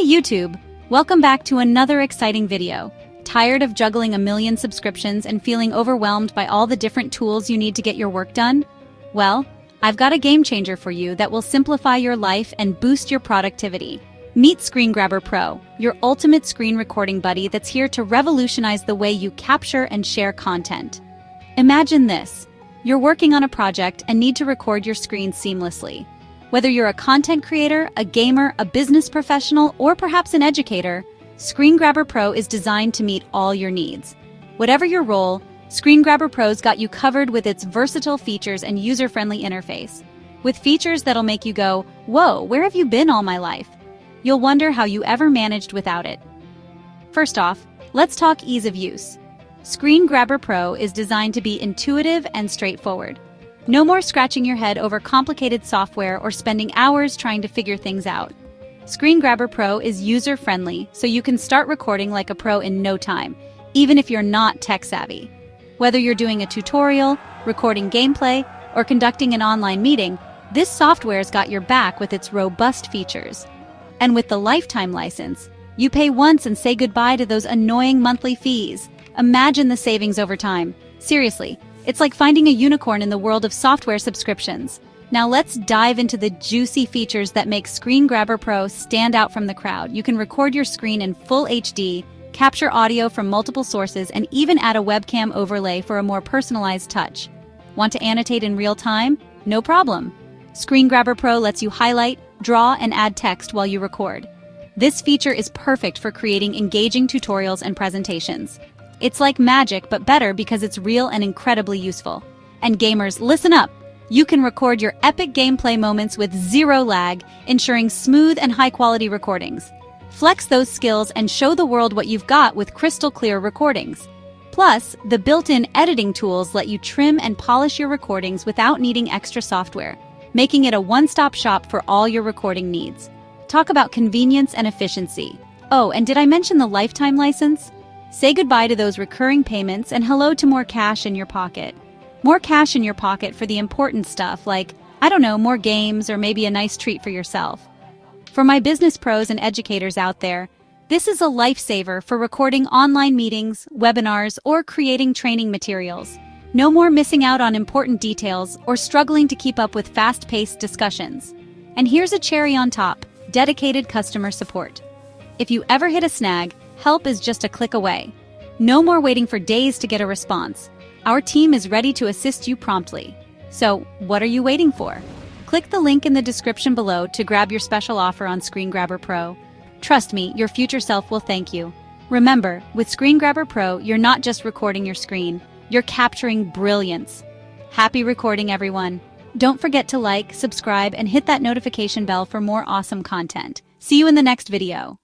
YouTube! Welcome back to another exciting video. Tired of juggling a million subscriptions and feeling overwhelmed by all the different tools you need to get your work done? Well, I've got a game changer for you that will simplify your life and boost your productivity. Meet ScreenGrabber Pro, your ultimate screen recording buddy that's here to revolutionize the way you capture and share content. Imagine this. You're working on a project and need to record your screen seamlessly. Whether you're a content creator, a gamer, a business professional, or perhaps an educator, ScreenGrabber Pro is designed to meet all your needs. Whatever your role, ScreenGrabber Pro's got you covered with its versatile features and user-friendly interface. With features that'll make you go, "Whoa, where have you been all my life?" You'll wonder how you ever managed without it. First off, let's talk ease of use. ScreenGrabber Pro is designed to be intuitive and straightforward. No more scratching your head over complicated software or spending hours trying to figure things out. ScreenGrabber Pro is user-friendly, so you can start recording like a pro in no time, even if you're not tech-savvy. Whether you're doing a tutorial, recording gameplay, or conducting an online meeting, this software's got your back with its robust features. And with the lifetime license, you pay once and say goodbye to those annoying monthly fees. Imagine the savings over time. Seriously, it's like finding a unicorn in the world of software subscriptions. Now let's dive into the juicy features that make ScreenGrabber Pro stand out from the crowd. You can record your screen in full HD, capture audio from multiple sources, and even add a webcam overlay for a more personalized touch. Want to annotate in real time? No problem. ScreenGrabber Pro lets you highlight, draw, and add text while you record. This feature is perfect for creating engaging tutorials and presentations. It's like magic, but better because it's real and incredibly useful. And gamers, listen up! You can record your epic gameplay moments with zero lag, ensuring smooth and high-quality recordings. Flex those skills and show the world what you've got with crystal-clear recordings. Plus, the built-in editing tools let you trim and polish your recordings without needing extra software, making it a one-stop shop for all your recording needs. Talk about convenience and efficiency. Oh, and did I mention the lifetime license? Say goodbye to those recurring payments and hello to more cash in your pocket. More cash in your pocket for the important stuff like, I don't know, more games or maybe a nice treat for yourself. For my business pros and educators out there, this is a lifesaver for recording online meetings, webinars, or creating training materials. No more missing out on important details or struggling to keep up with fast-paced discussions. And here's a cherry on top, dedicated customer support. If you ever hit a snag, help is just a click away. No more waiting for days to get a response. Our team is ready to assist you promptly. So, what are you waiting for? Click the link in the description below to grab your special offer on ScreenGrabber Pro. Trust me, your future self will thank you. Remember, with ScreenGrabber Pro, you're not just recording your screen, you're capturing brilliance. Happy recording, everyone. Don't forget to like, subscribe, and hit that notification bell for more awesome content. See you in the next video.